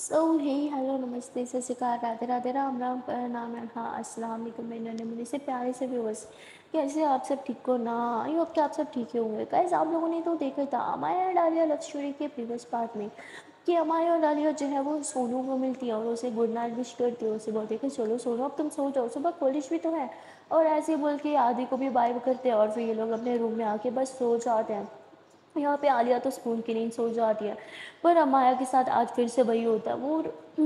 हे hello नमस्ते सत श्री अकाल राधे राधे राम राम नाम है। हाँ अस्सलाम वालेकुम मेरे नन्हे मुन्ने से प्यारे से व्यूअर्स। कैसे आप सब ठीक हो ना? आई होप कि आप सब ठीक ही होंगे। गाइस आप लोगों ने तो देखा था अमाया एंड आलिया लव स्टोरी के प्रीवियस पार्ट में कि अमाया और आलिया जो है वो सोनू को मिलती है और उसे गुड नाइट विश करती है। उसे बोलती है कि चलो सोनू अब तुम सो जाओ, सुबह कॉलेज भी तो है। और ऐसे बोल के आदि को भी बाय करते हैं और फिर ये लोग अपने रूम में आके बस सो जाते हैं। यहाँ पे आलिया तो स्कूल की नींद सो जाती है, पर अमाया के साथ आज फिर से वही होता है। वो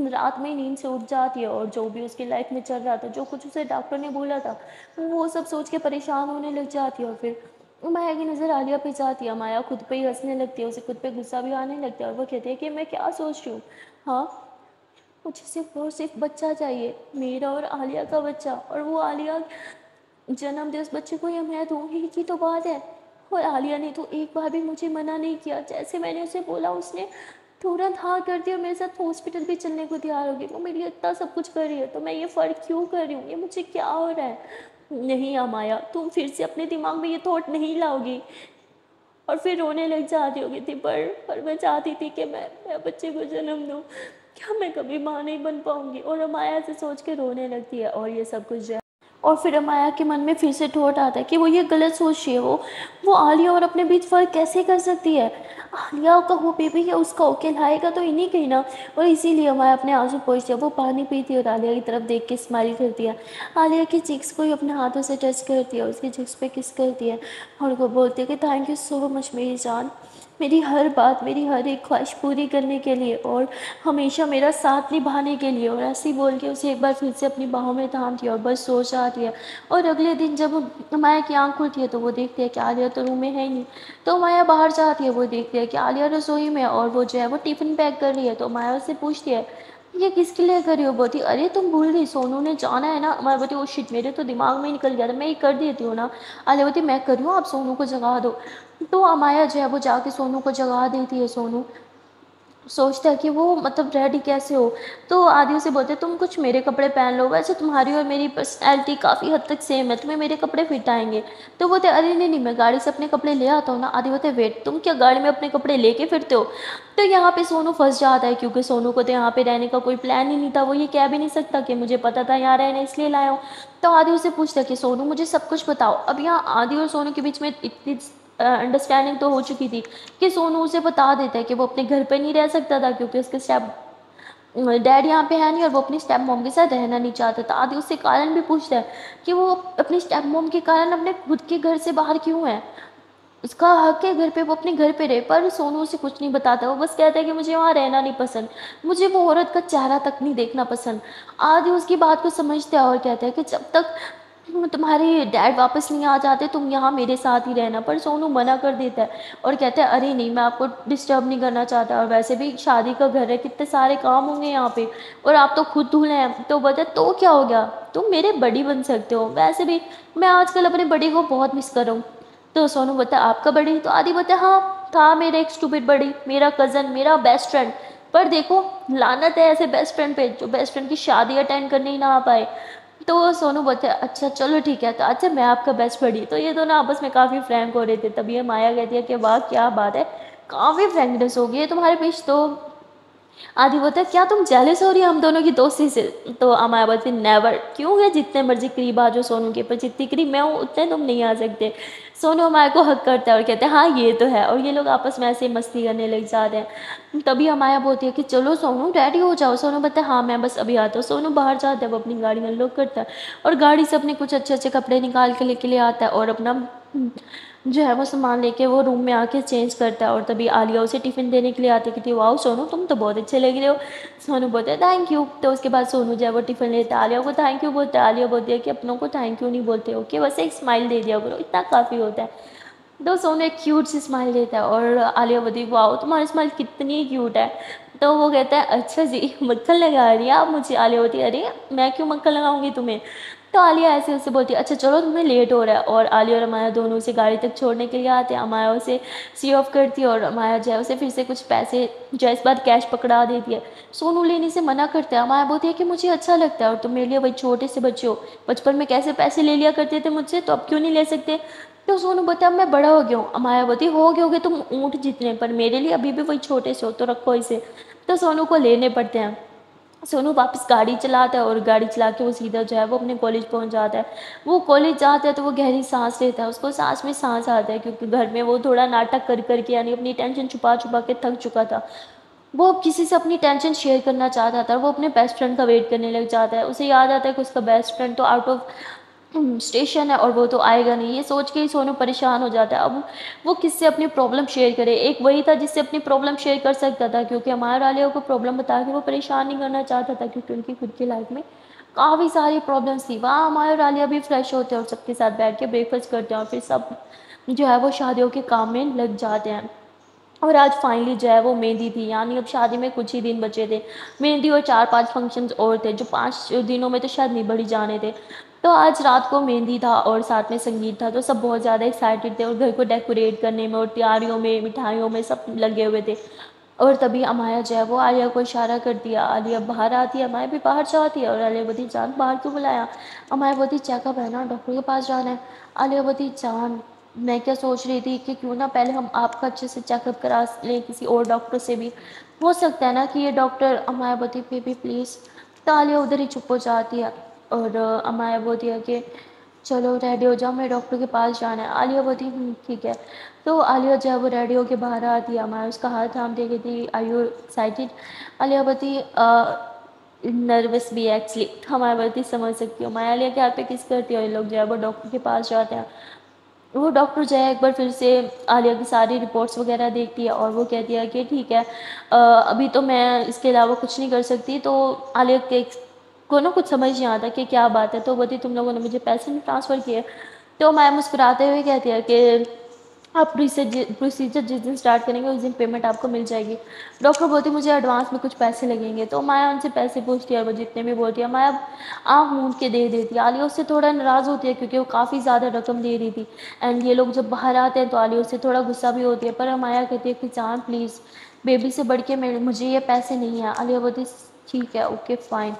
रात में ही नींद से उठ जाती है और जो भी उसकी लाइफ में चल रहा था, जो कुछ उसे डॉक्टर ने बोला था, वो सब सोच के परेशान होने लग जाती है। और फिर अमाया की नज़र आलिया पे जाती है। अमाया खुद पे ही हंसने लगती है, उसे खुद पे गुस्सा भी आने लगता है और वो कहती है कि मैं क्या सोच रही हूँ। हाँ, मुझे सिर्फ और सिर्फ बच्चा चाहिए, मेरा और आलिया का बच्चा। और वो आलिया जन्म दे उस बच्चे को या मैं दूँ, यही की तो बात है। और आलिया ने तो एक बार भी मुझे मना नहीं किया। जैसे मैंने उसे बोला उसने तुरंत हाँ कर दिया, मेरे साथ हॉस्पिटल भी चलने को तैयार हो गई। वो मेरे लिए इतना सब कुछ कर रही है, तो मैं ये फ़र्क क्यों कर रही हूँ? ये मुझे क्या हो रहा है? नहीं अमाया, तुम फिर से अपने दिमाग में ये थॉट नहीं लाओगी। और फिर रोने लग जाती होगी थी, पर मैं चाहती थी कि मैं बच्चे को जन्म दूँ। क्या मैं कभी माँ नहीं बन पाऊँगी? और अमाया से सोच के रोने लगती है और ये सब कुछ जो है। और फिर अमाया के मन में फिर से थॉट आता है कि वो ये गलत सोच रही है। वो आलिया और अपने बीच फ़र्क कैसे कर सकती है? आलिया का वो बेबी है, उसका औकेल आएगा तो इन्हीं के ही ना। और इसीलिए अमाया अपने आंसू पोंछती है। वो पानी पीती है और आलिया की तरफ देख के स्माइल करती है। आलिया की चिक्स को ही अपने हाथों से टच करती है, उसकी चिक्स पे किस करती है और उनको बोलती है कि थैंक यू सो मच मेरी जान, मेरी हर बात, मेरी हर एक ख्वाहिश पूरी करने के लिए और हमेशा मेरा साथ निभाने के लिए। और ऐसे ही बोल के उसे एक बार फिर से अपनी बाहों में थामती है और बस सो जाती है। और अगले दिन जब माया की आँख खुलती है तो वो देखती है कि आलिया तो रूम में है ही नहीं। तो माया बाहर जाती है, वो देखती है कि आलिया रसोई में है और वो जो है वो टिफ़िन पैक कर रही है। तो माया उससे पूछती है ये किसके लिए कर रही हो? बोलती अरे तुम भूल गई, सोनू ने जाना है ना। मैं बोलती ओ शिट, मेरे तो दिमाग में ही निकल गया था, मैं ये कर देती हूँ ना। आलिया बोलती मैं कर रही हूँ, आप सोनू को जगा दो। तो अमाया जो है वो जाके सोनू को जगा देती है। सोनू सोचता है कि वो मतलब रेडी कैसे हो। तो आदि उसे बोलते तुम कुछ मेरे कपड़े पहन लो, वैसे तुम्हारी और मेरी पर्सनैलिटी काफ़ी हद तक सेम है, तुम्हें मेरे कपड़े फिट आएंगे। तो बोलते अरे नहीं नहीं, मैं गाड़ी से अपने कपड़े ले आता हूँ ना। आदि बोलते वेट, तुम क्या गाड़ी में अपने कपड़े लेके फिरते हो? तो यहाँ पे सोनू फंस जाता है, क्योंकि सोनू को तो यहाँ पे रहने का कोई प्लान ही नहीं था। वो ये कह भी नहीं सकता कि मुझे पता था यहाँ रहने इसलिए लाया हूँ। तो आदि उसे पूछता है कि सोनू मुझे सब कुछ बताओ। अब यहाँ आदि और सोनू के बीच में इतनी अंडरस्टैंडिंग तो हो चुकी थी कि सोनू उसे बता देता है कि वो अपने घर पे नहीं रह सकता था, क्योंकि उसके स्टेप डैड यहाँ पे है नहीं और वो अपनी स्टेप मॉम के साथ रहना नहीं चाहता था। आदि उससे कारण भी पूछता है कि वो अपनी स्टेप मॉम के कारण अपने खुद के घर से बाहर क्यों है। उसका हक है घर पे, वो अपने घर पे रहे। पर सोनू उसे कुछ नहीं बताता, वो बस कहता है कि मुझे वहाँ रहना नहीं पसंद, मुझे वो औरत का चेहरा तक नहीं देखना पसंद। आदि उसकी बात को समझता है और कहता है कि जब तक तुम्हारे डैड वापस नहीं आ जाते तुम यहाँ मेरे साथ ही रहना। पर सोनू मना कर देता है और कहता है अरे नहीं, मैं आपको डिस्टर्ब नहीं करना चाहता, और वैसे भी शादी का घर है, कितने सारे काम होंगे यहाँ पे, और आप तो खुद दूल्हे हैं। तो बता तो क्या हो गया, तुम मेरे बड़ी बन सकते हो। वैसे भी मैं आजकल अपने बड़ी को बहुत मिस कर रहा हूँ। तो सोनू बता आपका बड़ी? तो आदि बता हाँ था मेरा एक स्टूपिड बड़ी, मेरा कज़न, मेरा बेस्ट फ्रेंड। पर देखो लानत है ऐसे बेस्ट फ्रेंड पे जो बेस्ट फ्रेंड की शादी अटेंड करने ही ना आ पाए। तो सोनू बोलते हैं अच्छा चलो ठीक है, तो अच्छा मैं आपका बेस्ट बड़ी। तो ये दोनों आपस में काफ़ी फ्रैंक हो रहे थे। तभी ये माया कहती है कि वाह क्या बात है, काफ़ी फ्रैंकनेस हो गई है तुम्हारे बीच। तो आदि बोलता है क्या तुम जेलस हो रही हो हम दोनों की दोस्ती से? तो अमाया बोलती नेवर, क्यों है जितने मर्जी करीब आ जाओ सोनू के, पर जितनी करीब मैं हूँ उतने तुम नहीं आ सकते। सोनू अमाया को हक करता है और कहते हैं हाँ ये तो है। और ये लोग आपस में ऐसे मस्ती करने लग जाते हैं। तभी अमाया बोलती है कि चलो सोनू रेडी हो जाओ। सोनू बोलता है हाँ मैं बस अभी आता हूँ। सोनू बाहर जाता है, वो अपनी गाड़ी में अनलॉक करता है और गाड़ी से अपने कुछ अच्छे अच्छे कपड़े निकाल के लेके ले आता है और अपना जो है वो सामान लेके वो रूम में आके चेंज करता है। और तभी आलिया उसे टिफ़िन देने के लिए आती है, कहती है वाओ सोनू तुम तो बहुत अच्छे लग रहे हो। सोनू बोलता है थैंक यू। तो उसके बाद सोनू जो है वो टिफ़िन लेता है, आलिया को थैंक यू बोलता है। आलिया बोलती है कि अपनों को थैंक यू नहीं बोलते, ओके बस एक स्माइल दे दिया करो, इतना काफ़ी होता है। तो सोनू एक क्यूट सी स्माइल देता है और आलिया बोलती है वाओ तुम्हारी स्माइल कितनी क्यूट है। तो वो कहता है अच्छा जी मक्खन लगा रही है आप मुझे? आलिया बोलती है अरे मैं क्यों मक्खन लगाऊंगी तुम्हें? तो आलिया ऐसे उससे बोलती है अच्छा चलो तुम्हें लेट हो रहा है। और आलिया और अमाया दोनों उसे गाड़ी तक छोड़ने के लिए आते हैं। अमाया उसे सी ऑफ करती है और अमाया जो है उसे फिर से कुछ पैसे जो है इस बार कैश पकड़ा देती है। सोनू लेने से मना करता है। अमाया बोलती है कि मुझे अच्छा लगता है और तुम मेरे लिए वही छोटे से बच्चे हो, बचपन में कैसे पैसे ले लिया करते थे मुझसे, तो अब क्यों नहीं ले सकते? तो सोनू बोलता अब मैं बड़ा हो गया हूँ। अमाया बोलती हो गए होगे तुम ऊँट जितने, पर मेरे लिए अभी भी वही छोटे से हो, तो रखो इसे। तो सोनू को लेने पड़ते हैं। सोनू वापस गाड़ी चलाता है और गाड़ी चला के वो सीधा जो है वो अपने कॉलेज पहुंच जाता है। वो कॉलेज जाता है तो वो गहरी सांस लेता है, उसको सांस में सांस आता है, क्योंकि घर में वो थोड़ा नाटक कर करके यानी अपनी टेंशन छुपा छुपा के थक चुका था। वो अब किसी से अपनी टेंशन शेयर करना चाहता था, वो अपने बेस्ट फ्रेंड का वेट करने लग जाता है। उसे याद आता है कि उसका बेस्ट फ्रेंड तो आउट ऑफ स्टेशन है और वो तो आएगा नहीं। ये सोच के ही सोनू परेशान हो जाता है। अब वो किससे अपनी प्रॉब्लम शेयर करे, एक वही था जिससे अपनी प्रॉब्लम शेयर कर सकता था, क्योंकि हमारे वाले को प्रॉब्लम बता के वो परेशान नहीं करना चाहता था, क्योंकि उनकी खुद की लाइफ में काफ़ी सारी प्रॉब्लम्स थी। वहाँ हमारे वाले भी फ्रेश होते हैं और सबके साथ बैठ के ब्रेकफास्ट करते हैं और फिर सब जो है वो शादियों के काम में लग जाते हैं। और आज फाइनली जो है वो मेहंदी थी, यानी अब शादी में कुछ ही दिन बचे थे। मेहंदी और 4-5 फंक्शंस और थे, जो 5 दिनों में तो शायद निबड़ ही जाने थे। तो आज रात को मेहंदी था और साथ में संगीत था, तो सब बहुत ज़्यादा एक्साइटेड थे और घर को डेकोरेट करने में और तैयारियों में, मिठाइयों में सब लगे हुए थे। और तभी अमाया जो है वो आलिया को इशारा कर दिया। आलिया बाहर आती है, अमाया भी बाहर जाती है और आलिया बोलती जान बाहर क्यों बुलाया। अमाया बोलती चेकअप है ना, डॉक्टर के पास जाना है। आलिया बोलती जान मैं क्या सोच रही थी कि क्यों ना पहले हम आपका अच्छे से चेकअप करा लें किसी और डॉक्टर से भी, हो सकता है ना कि ये डॉक्टर। अमाया बोलती बेबी प्लीज़। तो आलिया उधर ही चुप हो जाती है और अमाया बोलती है कि चलो रेडी हो जाओ, मैं डॉक्टर के पास जाना है। आलिया बोलती ठीक है। तो आलिया जो है वो रेडी होके बाहर आती है, अमाया उसका हाथ थाम देगी थी आर यू एक्साइटेड। आलिया बोलती नर्वस भी एक्चुअली। हमारी बोलती समझ सकती हूँ। मैं आलिया के हाथ पे किस करती है और ये लोग जो है वो डॉक्टर के पास जाते हैं। वो डॉक्टर जो है एक बार फिर से आलिया की सारी रिपोर्ट्स वगैरह देखती है और वो कहती है कि ठीक है, अभी तो मैं इसके अलावा कुछ नहीं कर सकती। तो आलिया के को ना कुछ समझ नहीं आता कि क्या बात है, तो बोलती तुम लोगों ने मुझे पैसे नहीं ट्रांसफ़र किए। तो मैं मुस्कुराते हुए कहती है कि आप प्रोसीजर जिस दिन स्टार्ट करेंगे उस दिन पेमेंट आपको मिल जाएगी। डॉक्टर बोलती मुझे एडवांस में कुछ पैसे लगेंगे। तो माया उनसे पैसे पूछती है और वो जितने भी बोलती है माया आँख मूंद के दे देती है। आलिया उससे थोड़ा नाराज़ होती है क्योंकि वो काफ़ी ज़्यादा रकम दे रही थी। एंड ये लोग जब बाहर आते हैं तो आलिया उससे थोड़ा गुस्सा भी होती है, पर माया कहती है कि जान प्लीज़ बेबी से बढ़ के मुझे ये पैसे नहीं है। आलिया बोलती ठीक है ओके फ़ाइन।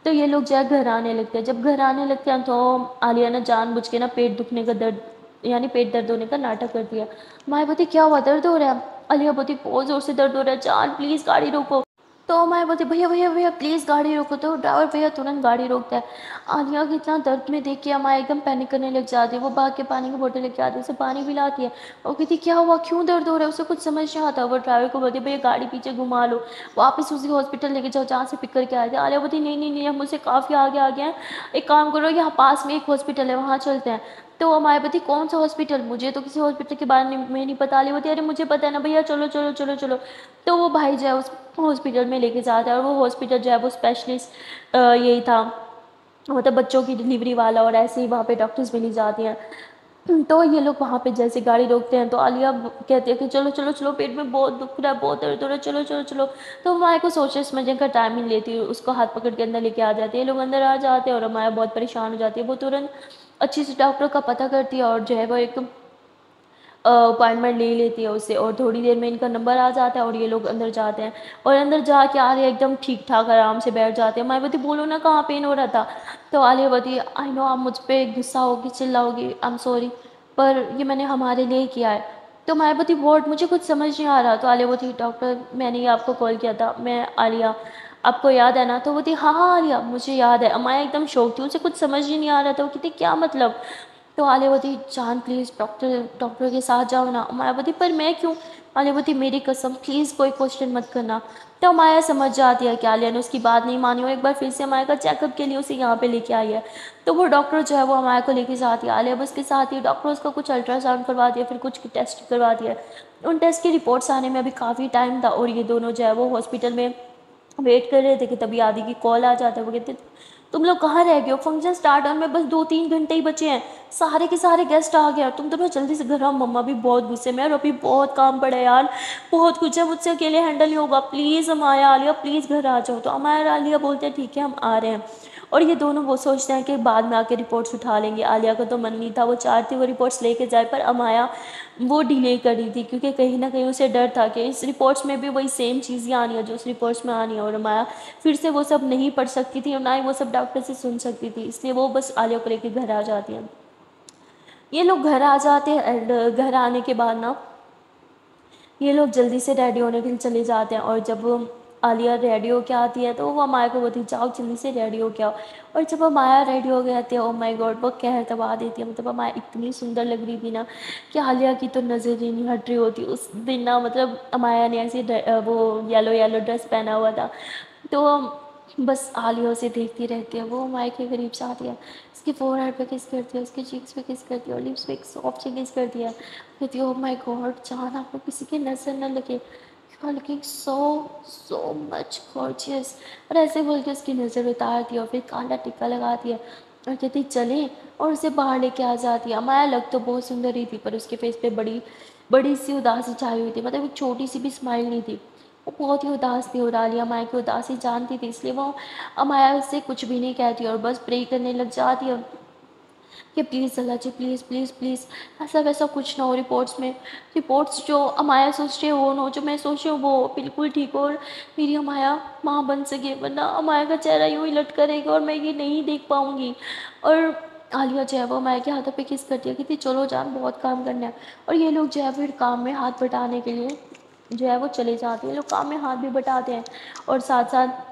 तो ये लोग जो है घर आने लगते हैं। जब घर आने लगते हैं तो आलिया ना जानबूझ के ना पेट दुखने का दर्द यानी पेट दर्द होने का नाटक करती है। माया बोलती क्या हुआ, दर्द हो रहा है। आलिया बोलती बहुत ज़ोर से दर्द हो रहा है, जान प्लीज़ गाड़ी रोको। तो माया बोलती भैया भैया भैया प्लीज़ गाड़ी रोको। तो ड्राइवर भैया तुरंत गाड़ी रोकता है। आलिया को इतना दर्द में देख के माया एकदम पैनिक करने लग जाती है। वो भाग के पानी की बोतल लेके आती है, उसे पानी पिलाती है। वो कहती क्या हुआ, क्यों दर्द हो रहा है, उसे कुछ समझ नहीं आता। वो ड्राइवर को बोलती भैया गाड़ी पीछे घुमा लो, वापस उसी हॉस्पिटल लेके जाओ जहाँ से पिक करके आए थे। आलिया बोलती नहीं नहीं नहीं हम मुझसे काफ़ी आगे आ गए हैं, एक काम करो यहाँ पास में एक हॉस्पिटल है वहाँ चलते हैं। तो हमारे पति कौन सा हॉस्पिटल, मुझे तो किसी हॉस्पिटल के बारे में नहीं पता। ली होती अरे मुझे पता है ना भैया, चलो चलो चलो चलो। तो वो भाई जो है उस हॉस्पिटल में लेके जाता है और वो हॉस्पिटल जो है वो स्पेशलिस्ट यही था, मतलब बच्चों की डिलीवरी वाला, और ऐसे ही वहाँ पे डॉक्टर्स मिली जाती हैं। तो ये लोग वहाँ पे जैसे गाड़ी रोकते हैं तो आलिया कहती है कि चलो चलो चलो पेट में बहुत दुख रहा है, बहुत दर्द हो रहा है, चलो चलो चलो। तो माया को सोचने समझने का टाइम नहीं लेती, उसको हाथ पकड़ के अंदर लेके आ जाती है। ये लोग अंदर आ जाते हैं और माया बहुत परेशान हो जाती है। वो तुरंत अच्छी से डॉक्टर का पता करती है और जो है वो एक अपॉइंटमेंट ले लेती है उससे, और थोड़ी देर में इनका नंबर आ जाता है और ये लोग अंदर जाते हैं। और अंदर जाके आलिया एकदम ठीक ठाक आराम से बैठ जाते हैं। मायावती बोलो ना कहाँ पेन हो रहा था। तो आलिया बोलती आई नो आप मुझ पर गुस्सा होगी चिल्लाओगी, आई एम सॉरी, पर ये मैंने हमारे लिए किया है। तो मायावती वर्ड मुझे कुछ समझ नहीं आ रहा। तो आलिया बोलती डॉक्टर मैंने ही आपको कॉल किया था, मैं आलिया, आपको याद है ना। तो बोलती हाँ हाँ आलिया मुझे याद है। अमाया एकदम शौक थी, उसे कुछ समझ ही नहीं आ रहा था। वो कहती क्या मतलब। तो आलियावती जान प्लीज़ डॉक्टर डॉक्टर के साथ जाओ ना। मायावती पर मैं क्यों। आलियावती मेरी कसम प्लीज़ कोई क्वेश्चन मत करना। तो माया समझ जाती है कि आलिया ने उसकी बात नहीं मानी और एक बार फिर से माया का चेकअप के लिए उसे यहाँ पे लेके आई है। तो वो डॉक्टर जो है वो माया को लेके जाती है। आलिया बस के साथ ही डॉक्टर उसका कुछ अल्ट्रासाउंड करवाती है, फिर कुछ टेस्ट करवाती है। उन टेस्ट की रिपोर्ट्स आने में अभी काफ़ी टाइम था और ये दोनों जो है वो हॉस्पिटल में वेट कर रहे थे कि तभी आदि की कॉल आ जाता है। वो कहते तुम लोग कहाँ रह गए हो, फंक्शन स्टार्ट होने में बस 2-3 घंटे ही बचे हैं, सारे के सारे गेस्ट आ गए, तुम दोनों जल्दी से घर आओ। मम्मा भी बहुत गुस्से में और अभी बहुत काम पड़ा है यार, बहुत कुछ है, मुझसे अकेले हैंडल नहीं होगा, प्लीज़ अमाया आलिया प्लीज़ घर आ जाओ। तो अमाया आलिया बोलते हैं ठीक है हम आ रहे हैं। और ये दोनों वो सोचते हैं कि बाद में आके रिपोर्ट्स उठा लेंगे। आलिया का तो मन नहीं था, वो चाहती वो रिपोर्ट्स लेके जाए, पर अमाया वो डिले कर रही थी क्योंकि कहीं ना कहीं उसे डर था कि इस रिपोर्ट्स में भी वही सेम चीज़ें आनी है जो उस रिपोर्ट्स में आनी है, और अमाया फिर से वो सब नहीं पढ़ सकती थी और ना ही वो सब डॉक्टर से सुन सकती थी, इसलिए वो बस आलिया को लेके घर आ जाती है। ये लोग घर आ जाते हैं एंड घर आने के बाद ना ये लोग जल्दी से रेडी होने के लिए चले जाते हैं। और जब आलिया रेडी होके आती है तो वो अमाया को बोलती है जाओ जल्दी से रेडी होके आओ। और जब अमाया रेडी हो गए थे, ओ माय गॉड, वो कहर दबा देती है। मतलब अमाया इतनी सुंदर लग रही थी ना कि आलिया की तो नज़र ही नहीं हट रही होती उस दिन ना। मतलब अमाया ने ऐसे वो येलो येलो ड्रेस पहना हुआ था, तो बस आलिया उसे देखती रहती है। वो अमाया के करीब से आती है, उसकी फोरहेड पे किस करती है, उसके चीक्स पे किस करती है और लिप्स पे एक सॉफ्ट से किस करती है। कहती है ओ माय गॉड, जान आपको किसी की नज़र न लगे, you are looking so so much gorgeous. और ऐसे बोल के उसकी नज़र उतारती है और फिर काला टिक्का लगाती है और कहती चले, और उसे बाहर लेके आ जाती है। अमाया लग तो बहुत सुंदर ही थी पर उसके फेस पे बड़ी बड़ी सी उदासी छाई हुई थी, मतलब एक छोटी सी भी स्माइल नहीं थी। वो बहुत ही उदास थी और आलिया अमाया की उदासी जानती थी, इसलिए वो अमाया उससे कुछ भी नहीं कहती और बस प्रे करने लग जाती है कि please Allah ji, please please please ऐसा वैसा कुछ ना हो रिपोर्ट्स में। रिपोर्ट्स जो अमाया सोच रही है वो ना हो, जो मैं सोच रही हूँ वो बिल्कुल ठीक हो और मेरी अमाया माँ बन सके, वरना अमाया का चेहरा यूँ ही लटका रहेगा और मैं ये नहीं देख पाऊँगी। और आलिया जो है वो अमाया के हाथों पे किस करती है, कहती चलो जान बहुत काम करना है। और ये लोग जो है फिर काम में हाथ बटाने के लिए जो है वो चले जाते हैं। लोग काम में हाथ भी बटाते हैं और साथ साथ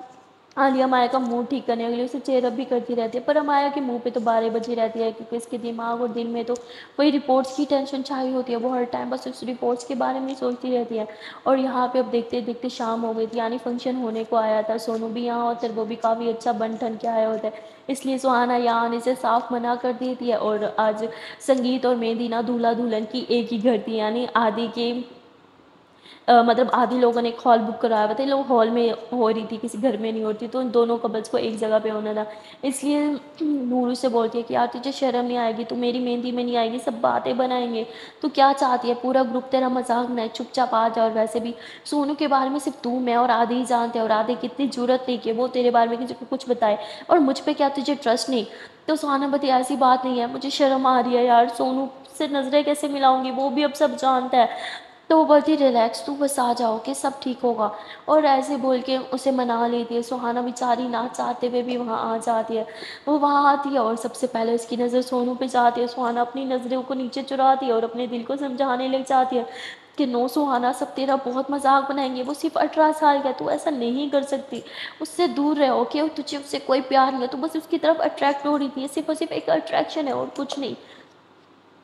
आलिया माया का मूड ठीक करने के लिए उसे चेयरअप भी करती रहती है, पर अमाया के मुंह पे तो बारें बजी रहती है क्योंकि इसके दिमाग और दिल में तो वही रिपोर्ट्स की टेंशन छाई होती है। वो हर टाइम बस उस रिपोर्ट्स के बारे में ही सोचती रहती है। और यहाँ पे अब देखते देखते शाम हो गई थी, यानी फंक्शन होने को आया था। सोनू भी यहाँ होता है, वो भी काफ़ी अच्छा बन ठन के आया होता है, इसलिए सुहाना यहाँ आने से साफ मना कर देती है। और आज संगीत और मेहंदी ना दूल्हा दुल्हन की एक ही घर थी, यानी आदि के मतलब आधे लोगों ने एक हॉल बुक कराया हुआ था, लोग हॉल में हो रही थी, किसी घर में नहीं होती, तो उन दोनों कपल्स को एक जगह पे होना था। इसलिए नूरू से बोलती है कि यार तुझे शर्म नहीं आएगी, तू मेरी मेहंदी में नहीं आएगी, सब बातें बनाएंगे, तू क्या चाहती है, पूरा ग्रुप तेरा मजाक बनाए, चुपचाप आ जा। और वैसे भी सोनू के बारे में सिर्फ तू मैं और आधे ही जानते हैं, और आधे की इतनी जरूरत नहीं कि वो तेरे बारे में किसी को कुछ बताए, और मुझ पर क्या तुझे ट्रस्ट नहीं। तो सुहाना बती ऐसी बात नहीं है, मुझे शर्म आ रही है यार, सोनू से नज़रें कैसे मिलाऊंगी, वो भी अब सब जानता है। तो वो बोलती रिलैक्स, तू बस आ जाओ कि सब ठीक होगा। और ऐसे बोल के उसे मना लेती है। सुहाना बेचारी ना चाहते हुए भी वहाँ आ जाती है। वो वहाँ आती है और सबसे पहले उसकी नज़र सोनू पे जाती है। सुहाना अपनी नज़रों को नीचे चुराती है और अपने दिल को समझाने लग जाती है कि नो सुहाना, सब तेरा बहुत मजाक बनाएंगे, वो सिर्फ 18 साल का है, तू ऐसा नहीं कर सकती, उससे दूर रहो कि तुझे उससे कोई प्यार नहीं है, तू बस उसकी तरफ अट्रैक्ट हो रही थी, सिर्फ और सिर्फ एक अट्रैक्शन है और कुछ नहीं।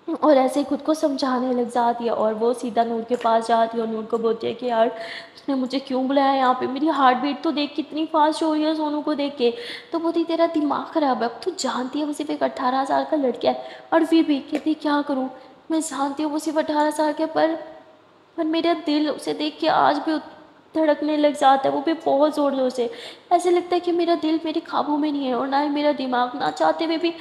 और ऐसे ही खुद को समझाने लग जाती है और वो सीधा नूर के पास जाती है और नूर को बोलती है कि यार तूने मुझे क्यों बुलाया यहाँ पे, मेरी हार्ट बीट तो देख कितनी फास्ट हो रही है सोनू को देख के। तो बोलती तेरा दिमाग ख़राब है, अब तू जानती है वो सिर्फ एक 18 साल का लड़का है, और फिर भी कहती क्या करूँ, मैं जानती हूँ वो सिर्फ 18 साल का है, पर मेरा दिल उसे देख के आज भी धड़कने लग जाता है, वो भी बहुत ज़ोर ज़ोर से। ऐसे लगता है कि मेरा दिल मेरे काबू में नहीं है और ना ही मेरा दिमाग, ना चाहते हुए भी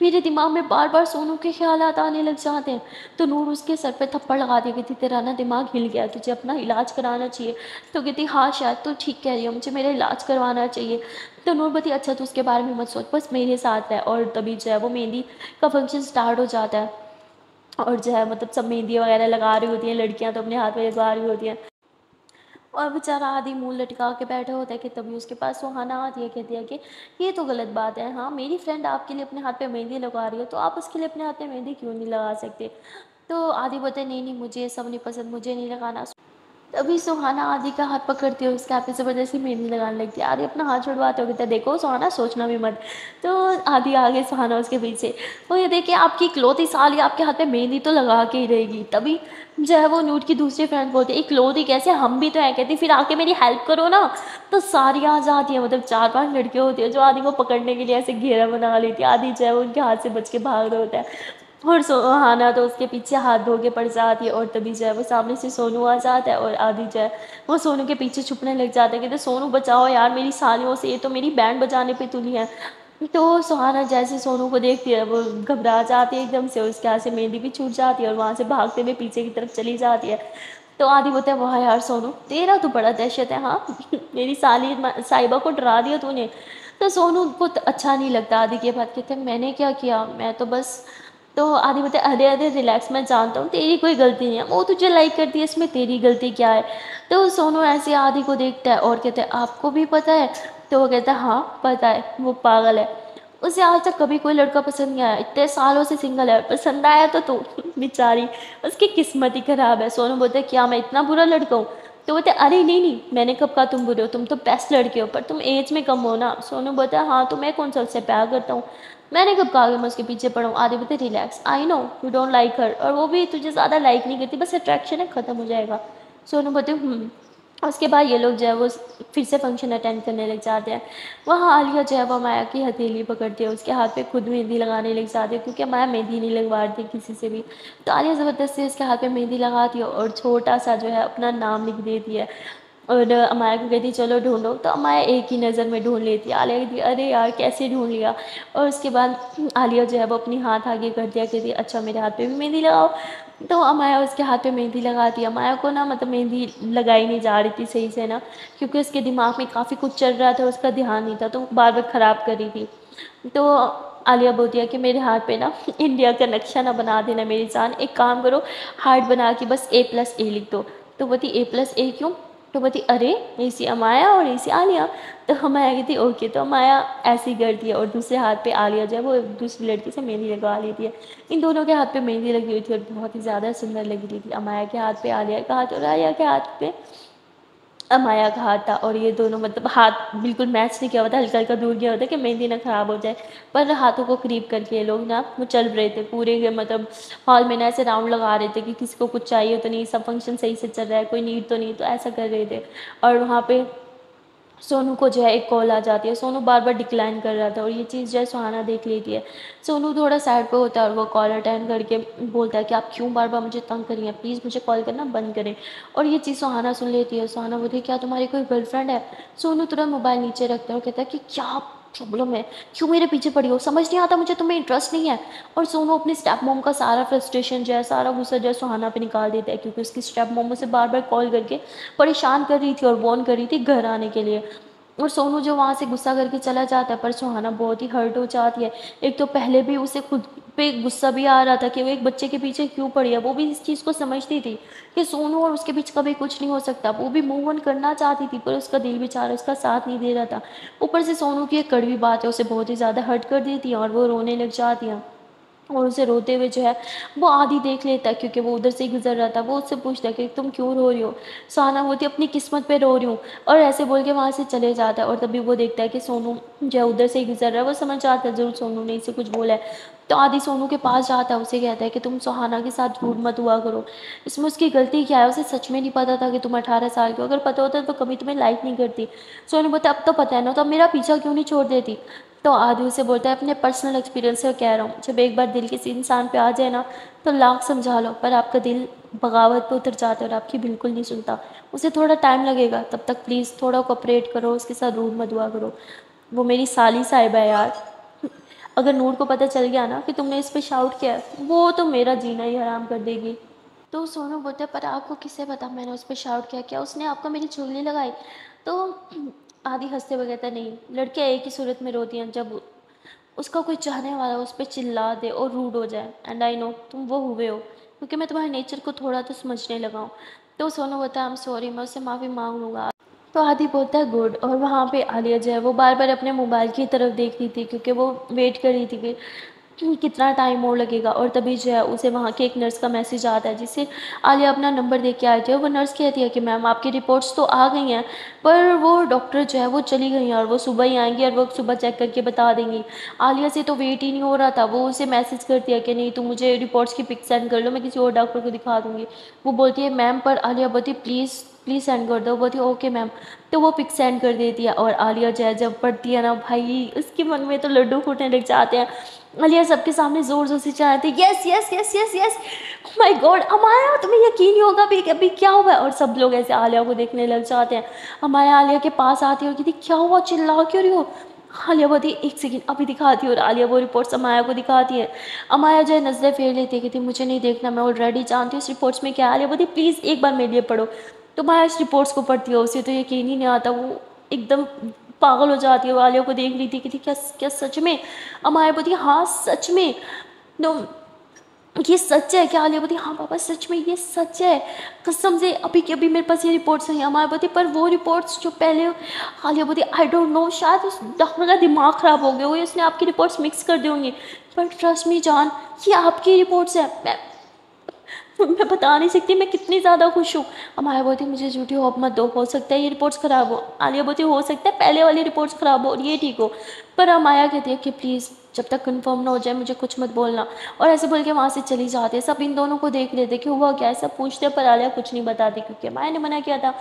मेरे दिमाग में बार बार सोनू के ख्यालात आने लग जाते हैं। तो नूर उसके सर पे थप्पड़ लगा दी, कहती तेरा ना दिमाग हिल गया, तुझे अपना इलाज कराना चाहिए। तो कहती हाँ शायद तो ठीक कह रही हो, मुझे मेरा इलाज करवाना चाहिए। तो नूर बती अच्छा तो उसके बारे में मत सोच, बस मेरे साथ है। और तभी जो है वो मेहंदी का फंक्शन स्टार्ट हो जाता है और जो है मतलब सब मेहंदी वगैरह लगा रही होती हैं, लड़कियां तो अपने हाथ में लगा रही होती हैं और बेचारा आदि मुंह लटका के बैठा होता है। कि तभी उसके पास सुहाना आती है, कहती है कि ये तो गलत बात है, हाँ मेरी फ्रेंड आपके लिए अपने हाथ पे मेहंदी लगा रही हो तो आप उसके लिए अपने हाथ पे मेहंदी क्यों नहीं लगा सकते। तो आदि बोलते हैं नहीं नहीं मुझे ये सब नहीं पसंद, मुझे नहीं लगाना। तभी सुहाना आदि का हाथ पकड़ती है, उसके हाथ पे ज़बरदस्ती मेहंदी लगाने लगती है। आदि अपना हाथ छुड़वाते हो, कहता है देखो सुहाना सोचना भी मत। तो आदि आगे, सुहाना उसके पीछे। वो ये देखिए आपकी इकलौती साली आपके हाथ पे मेहंदी तो लगा के ही रहेगी। तभी जो है वो नूट की दूसरी फ्रेंड बोलती है इकलौती कैसे, हम भी तो हैं, कहती फिर आके मेरी हेल्प करो ना। तो सारी आ जाती है, मतलब 4-5 लड़कियाँ होती है जो आदि को पकड़ने के लिए ऐसे घेरा बना लेती है। आदि जो है वो उनके हाथ से बच के भाग रहा होता है और सुहाना तो उसके पीछे हाथ धो के पड़ जाती है। और तभी जो है वो सामने से सोनू आ जाता है और आदि जो है वो सोनू के पीछे छुपने लग जाता है, कहते सोनू बचाओ यार मेरी सालियों से, ये तो मेरी बैंड बजाने पे तुली है। तो सुहाना जैसे सोनू को देखती है वो घबरा जाती है एकदम से, उसके हाथ से मेहंदी भी छूट जाती है और वहाँ से भागते हुए पीछे की तरफ चली जाती है। तो आदि बोलते हैं वाह यार सोनू तेरा तो बड़ा दहशत है, हाँ मेरी साली साहिबा को डरा दिया तूने। तो सोनू को अच्छा नहीं लगता आदि की बात, कहते हैं मैंने क्या किया, मैं तो बस। तो आदि बोलते अरे अरे रिलैक्स, मैं जानता हूँ तेरी कोई गलती नहीं है, वो तुझे लाइक करती है, इसमें तेरी गलती क्या है। तो सोनू ऐसे आदि को देखता है और कहता है आपको भी पता है। तो वो कहता है हाँ पता है, वो पागल है, उसे आज तक कभी कोई लड़का पसंद नहीं आया, इतने सालों से सिंगल है, पसंद आया तो तू बेचारी उसकी किस्मत ही खराब है। सोनू बोलते क्या मैं इतना बुरा लड़का हूँ। तो बोलते अरे नहीं नहीं, मैंने कब कहा तुम बुरे हो, तुम तो बेस्ट लड़के हो, पर तुम एज में कम हो ना। सोनू बोलता है हाँ तो मैं कौन सा उससे प्यार करता हूँ, मैंने कब कहा कि मैं उसके पीछे पड़ा हूँ। आदि बोलते relax, I know you don't like her, और वो भी तुझे ज़्यादा लाइक नहीं करती, बस अट्रैक्शन है, ख़त्म हो जाएगा। सोनू बोलते उसके बाद ये लोग जो है वो फिर से फंक्शन अटेंड करने लग जाते हैं। वहाँ आलिया जो है वो माया की हथेली पकड़ती है, उसके हाथ पे खुद मेहंदी लगाने लग जाती है, क्योंकि माया मेहंदी नहीं लगवा रही थी किसी से भी। तो आलिया ज़बरदस्ती उसके हाथ पे मेहंदी लगाती है और छोटा सा जो है अपना नाम लिख देती है। और अमाया को कहती चलो ढूंढो, तो अमाया एक ही नज़र में ढूंढ लेती है। आलिया कहती अरे यार कैसे ढूंढ लिया। और उसके बाद आलिया जो है वो अपनी हाथ आगे कर दिया, कहती अच्छा मेरे हाथ पे भी मेहंदी लगाओ। तो अमाया उसके हाथ पे मेहंदी लगाती है। अमाया को ना मतलब मेहंदी लगाई नहीं जा रही थी सही से ना, क्योंकि उसके दिमाग में काफ़ी कुछ चल रहा था, उसका ध्यान नहीं था, तो बार बार ख़राब कर रही थी। तो आलिया बोलती है कि मेरे हाथ पे ना इंडिया का नक्शा ना बना देना मेरी जान, एक काम करो हार्ट बना के बस A+A लिख दो। तो बोलती A+A क्यों। तो बोलती अरे ऐसी अमाया और ऐसी आलिया। तो अमाया कहती ओके। तो अमाया ऐसे ही करती है और दूसरे हाथ पे आलिया जो है वो दूसरी लड़की से मेहंदी लगवा लेती है। इन दोनों के हाथ पे मेहंदी लगी हुई थी और बहुत ही ज़्यादा सुंदर लग रही थी। अमाया के हाथ पे आलिया का हाथ और आलिया के हाथ पे अमाया का हाथ था, और ये दोनों मतलब हाथ बिल्कुल मैच नहीं किया हुआ था, हल्का हल्का दूर गया होता कि मेहंदी ना ख़राब हो जाए। पर हाथों को करीब करके ये लोग ना वो चल रहे थे पूरे मतलब हॉल में ना ऐसे राउंड लगा रहे थे कि किसी को कुछ चाहिए तो नहीं, सब फंक्शन सही से चल रहा है, कोई नीड तो नहीं, तो ऐसा कर रहे थे। और वहाँ पे सोनू को जो है एक कॉल आ जाती है। सोनू बार बार डिक्लाइन कर रहा था और ये चीज़ जो है सुहाना देख लेती है। सोनू थोड़ा साइड पे होता है और वो कॉल अटेंड करके बोलता है कि आप क्यों बार बार मुझे तंग करिए, प्लीज़ मुझे कॉल करना बंद करें। और ये चीज़ सुहाना सुन लेती है। सुहाना बोलती है क्या तुम्हारी कोई गर्लफ्रेंड है। सोनू तुरंत मोबाइल नीचे रखता है और कहता है कि क्या प्रॉब्लम है, क्यों मेरे पीछे पड़ी हो, समझ नहीं आता मुझे, तुम्हें इंटरेस्ट नहीं है। और सोनू अपनी स्टेप मॉम का सारा फ्रस्ट्रेशन जो है, सारा गुस्सा जो है सुहाना पे निकाल देता है, क्योंकि उसकी स्टेप मॉम उसे बार बार कॉल करके परेशान कर रही थी और वॉर्न कर रही थी घर आने के लिए। और सोनू जो वहाँ से गुस्सा करके चला जाता है, पर सुहाना बहुत ही हर्ट हो जाती है। एक तो पहले भी उसे खुद पे गुस्सा भी आ रहा था कि वो एक बच्चे के पीछे क्यों पड़ी है, वो भी इस चीज़ को समझती थी कि सोनू और उसके बीच कभी कुछ नहीं हो सकता। वो भी मूव ऑन करना चाहती थी, पर उसका दिल बेचारा उसका साथ नहीं दे रहा था। ऊपर से सोनू की एक कड़वी बात है उसे बहुत ही ज़्यादा हर्ट कर देती है और वो रोने लग जाती है। और उसे रोते हुए जो है वो आदि देख लेता है, क्योंकि वो उधर से ही गुजर रहा था। वो उससे पूछता है कि तुम क्यों रो रही हो। सुहाना बोलती अपनी किस्मत पे रो रही हूँ, और ऐसे बोल के वहाँ से चले जाता है। और तभी वो देखता है कि सोनू जो है उधर से ही गुजर रहा है। वो समझ जाता है ज़रूर सोनू ने इसे कुछ बोला है। तो आदि सोनू के पास जाता है, उसे कहता है कि तुम सुहाना के साथ रूड मत हुआ करो, इसमें उसकी गलती क्या है। उसे सच में नहीं पता था कि तुम 18 साल के हो, अगर पता होता तो कभी तुम्हें लाइक नहीं करती। सोनू बोलता अब तो पता है ना, तो अब मेरा पीछा क्यों नहीं छोड़ देती। तो आदि उसे बोलता है अपने पर्सनल एक्सपीरियंस से कह रहा हूँ, जब एक बार दिल किसी इंसान पे आ जाए ना तो लाख समझा लो, पर आपका दिल बगावत पे उतर जाता है और आपकी बिल्कुल नहीं सुनता। उसे थोड़ा टाइम लगेगा, तब तक प्लीज़ थोड़ा कोऑपरेट करो, उसके साथ रूड मत हुआ करो। वो मेरी साली साहिबा है यार, अगर नूर को पता चल गया ना कि तुमने इस पर शाउट किया है, वो तो मेरा जीना ही हराम कर देगी। तो सोनू बोलता है पर आपको किससे पता मैंने उस पर शाउट किया, क्या उसने आपको मेरी चुगली लगाई। तो आदि हंसते हुए कहता नहीं, लड़कियाँ एक ही सूरत में रोती हैं, जब उसका कोई चाहने वाला उस पर चिल्ला दे और रूड हो जाए। एंड आई नो तुम वो हुए हो, क्योंकि मैं तुम्हारे नेचर को थोड़ा तो समझने लगा हूँ। तो सोनू बोलता है आई एम सॉरी, मैं उससे माफ़ी मांग लूँगा। तो आदि बोलता है गुड। और वहाँ पे आलिया जो है वो बार बार अपने मोबाइल की तरफ देख रही थी, क्योंकि वो वेट कर रही थी कि कितना टाइम और लगेगा। और तभी जो है उसे वहाँ के एक नर्स का मैसेज आता है, जिससे आलिया अपना नंबर दे के आई थी। और वो नर्स कहती है कि मैम आपकी रिपोर्ट्स तो आ गई हैं, पर वो डॉक्टर जो है वो चली गई हैं और वो सुबह ही आएंगी और वो सुबह चेक करके बता देंगी। आलिया से तो वेट ही नहीं हो रहा था, वो उसे मैसेज करती है कि नहीं तुम मुझे रिपोर्ट्स की पिक सेंड कर लो, मैं किसी और डॉक्टर को दिखा दूँगी। वो बोलती है मैम, पर आलिया बोलती प्लीज़ प्लीज़ सेंड कर दो। बोलती ओके मैम। तो वो पिक सेंड कर देती है। और आलिया जो है जब पढ़ती है ना भाई, उसके मन में तो लड्डू फूटने लग जाते हैं। आलिया सबके सामने ज़ोर ज़ोर से चिल्लाती है yes yes yes yes yes, my god Amaya तुम्हें यकीन नहीं होगा अभी अभी क्या हुआ है। और सब लोग ऐसे आलिया को देखने लग जाते हैं। अमाया आलिया के पास आती है और कहती क्या हुआ, चिल्ला क्यों रही हो। आलिया बोलती एक सेकंड अभी दिखाती है, और आलिया वो रिपोर्ट्स अमाया को दिखाती है। अमाया जो है नज़रें फेर लेती है, कहती मुझे नहीं देखना, मैं ऑलरेडी जानती हूँ इस रिपोर्ट्स में क्या है। आलिया बोलती प्लीज़ एक बार मेरे लिए पढ़ो। तो माया इस रिपोर्ट्स को पढ़ती है, उसे तो यकीन ही नहीं आता, वो एकदम पागल हो जाती है। वो आलिया को देख रही थी कि क्या क्या सच में। अमाया बोलती हाँ सच में, नो ये सच है क्या। आलिया बोलती हाँ पापा सच में ये सच है, कसम से अभी के अभी मेरे पास ये रिपोर्ट्स हैं। अमाया बोलती पर वो रिपोर्ट्स जो पहले। आलिया बोलती आई डोंट नो, शायद उस डॉक्टर का दिमाग ख़राब हो गया हो, उसने आपकी रिपोर्ट्स मिक्स कर दी होंगी, पर ट्रस्ट मी जान ये आपकी रिपोर्ट्स है। मैं बता नहीं सकती मैं कितनी ज़्यादा खुश हूँ। अमाया बोलती मुझे झूठी होप मत दो, हो सकता है ये रिपोर्ट्स ख़राब हो। आलिया बोलती हो सकता है पहले वाली रिपोर्ट्स ख़राब हो और ये ठीक हो। पर अमाया कहती है कि प्लीज़ जब तक कंफर्म ना हो जाए मुझे कुछ मत बोलना। और ऐसे बोल के वहाँ से चली जाती है। सब इन दोनों को देख लेते कि हुआ क्या है, सब पूछते पर आलिया कुछ नहीं बताती क्योंकि अमाया ने मना किया था।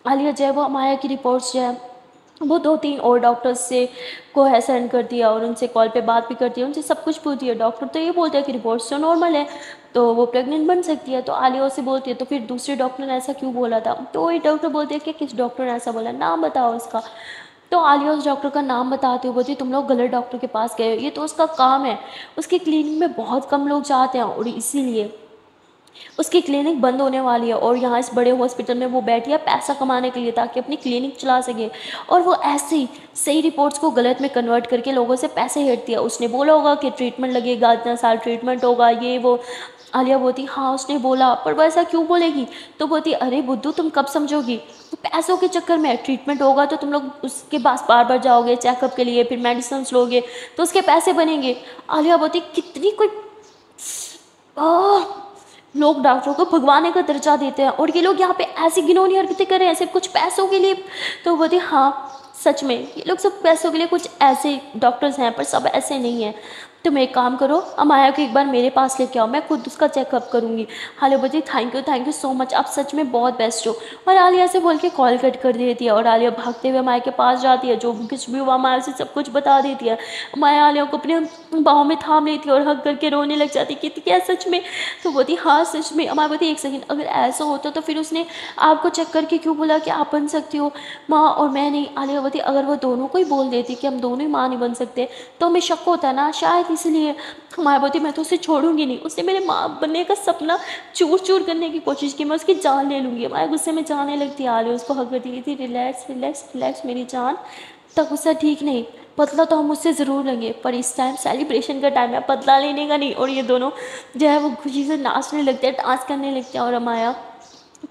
आलिया जो है वो अमाया की रिपोर्ट्स जो है वो 2-3 और डॉक्टर्स से को है सेंड कर दिया और उनसे कॉल पे बात भी करती है, उनसे सब कुछ पूछती है। डॉक्टर तो ये बोलते हैं कि रिपोर्ट्स तो नॉर्मल है, तो वो प्रेग्नेंट बन सकती है। तो आलिया उससे बोलती है तो फिर दूसरे डॉक्टर ने ऐसा क्यों बोला था? तो वही डॉक्टर बोलते हैं कि किस डॉक्टर ने ऐसा बोला, नाम बताओ उसका। तो आलिया उस डॉक्टर का नाम बताते हुए बोलती है तुम लोग गलत डॉक्टर के पास गए हो, ये तो उसका काम है। उसकी क्लिनिक में बहुत कम लोग जाते हैं और इसीलिए उसकी क्लिनिक बंद होने वाली है और यहाँ इस बड़े हॉस्पिटल में वो बैठी है पैसा कमाने के लिए ताकि अपनी क्लिनिक चला सके। और वो ऐसे ही सही रिपोर्ट्स को गलत में कन्वर्ट करके लोगों से पैसे हेरती है। उसने बोला होगा कि ट्रीटमेंट लगेगा, इतना साल ट्रीटमेंट होगा, ये वो। आलिया बोलती हाँ उसने बोला, पर वो ऐसा क्यों बोलेगी? तो बोलती अरे बुद्धू तुम कब समझोगी, तो पैसों के चक्कर में ट्रीटमेंट होगा तो तुम लोग उसके पास बार बार जाओगे चेकअप के लिए, फिर मेडिसिन लोगे तो उसके पैसे बनेंगे। आलिया बोलती कितनी कोई आह! लोग डॉक्टरों को भगवाने का दर्जा देते हैं और ये लोग यहाँ पे ऐसी घिनौनी हरकतें कर रहे हैं सिर्फ कुछ पैसों के लिए। तो बोलती हाँ सच में ये लोग सब पैसों के लिए कुछ ऐसे डॉक्टर्स हैं पर सब ऐसे नहीं हैं। तुम एक काम करो अमाया को एक बार मेरे पास लेके आओ, मैं खुद उसका चेकअप करूँगी। आलिया बोलती थैंक यू सो मच, आप सच में बहुत बेस्ट हो। और आलिया से बोल के कॉल कट कर देती है और आलिया भागते हुए अमाया के पास जाती है, जो कुछ भी हुआ अमाया से सब कुछ बता देती है। अमाया आलिया को अपने बाहों में थाम लेती है और हग करके रोने लग जाती है कि क्या सच में? तो बोलती हाँ सच में। अमाया बोलती एक सेकंड, अगर ऐसा होता तो फिर उसने आपको चेक करके क्यों बोला कि आप बन सकती हो माँ और मैं नहीं? आलिया बोलती अगर वो दोनों को ही बोल देती कि हम दोनों ही माँ नहीं बन सकते तो हमें शक होता है ना, शायद इसलिए। माया बोलती मैं तो उसे छोड़ूंगी नहीं, उसने मेरे माँ बनने का सपना चूर चूर करने की कोशिश की, मैं उसकी जान ले लूँगी। माया गुस्से में जाने लगती है। आलिया उसको हक करती थी रिलैक्स रिलैक्स रिलैक्स मेरी जान, तब गुस्सा ठीक नहीं, बदला तो हम उससे ज़रूर लेंगे पर इस टाइम सेलिब्रेशन का टाइम है, बदला लेने का नहीं। और ये दोनों जो है वो खुशी से नाचने लगते हैं, डांस करने लगते हैं और अमाया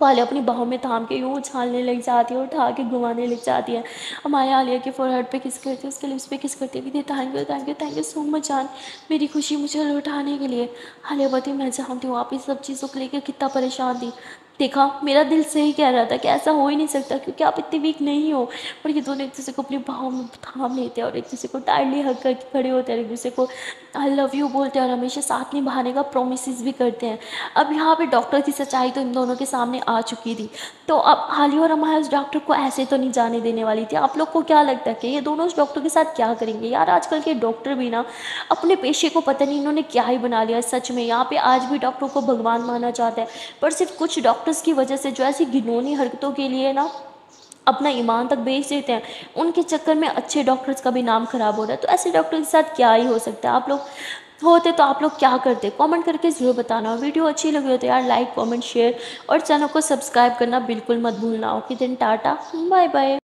वाले अपनी बाहों में थाम के यूँ उछालने लग जाती है और उठा के घुमाने लग जाती है। अमाया आलिया के फोरहेड पे किस करती है, उसके लिप्स पे किस करती है, कहती थैंक यू सो मच जान, मेरी खुशी मुझे लौटाने के लिए। आलिया बोलती मैं जानती हूँ आप इस सब चीज़ों को लेकर कितना परेशान थी, देखा मेरा दिल सही कह रहा था कि ऐसा हो ही नहीं सकता क्योंकि आप इतनी वीक नहीं हो। पर ये दोनों एक दूसरे को अपनी बाहों में थाम लेते हैं और एक दूसरे को टाइटली हग करके खड़े होते हैं, एक दूसरे को आई लव यू बोलते हैं और हमेशा साथ निभाने का प्रोमिस भी करते हैं। अब यहाँ पे डॉक्टर की सच्चाई तो इन दोनों के सामने आ चुकी थी, तो अब आलिया और अमाया उस डॉक्टर को ऐसे तो नहीं जाने देने वाली थी। आप लोग को क्या लगता है कि ये दोनों उस डॉक्टर के साथ क्या करेंगे? यार आजकल के डॉक्टर भी ना अपने पेशे को पता नहीं इन्होंने क्या ही बना लिया। सच में यहाँ पे आज भी डॉक्टरों को भगवान माना जाता है, पर सिर्फ कुछ डॉक्टर्स की वजह से जो ऐसी घिनौनी हरकतों के लिए ना अपना ईमान तक बेच देते हैं, उनके चक्कर में अच्छे डॉक्टर्स का भी नाम खराब हो रहा है। तो ऐसे डॉक्टर के साथ क्या ही हो सकता है? आप लोग होते तो आप लोग क्या करते? कमेंट करके ज़रूर बताना। वीडियो अच्छी लगी हो तो यार लाइक कमेंट शेयर और चैनल को सब्सक्राइब करना बिल्कुल मत भूलना। Okay then ta-ta bye bye.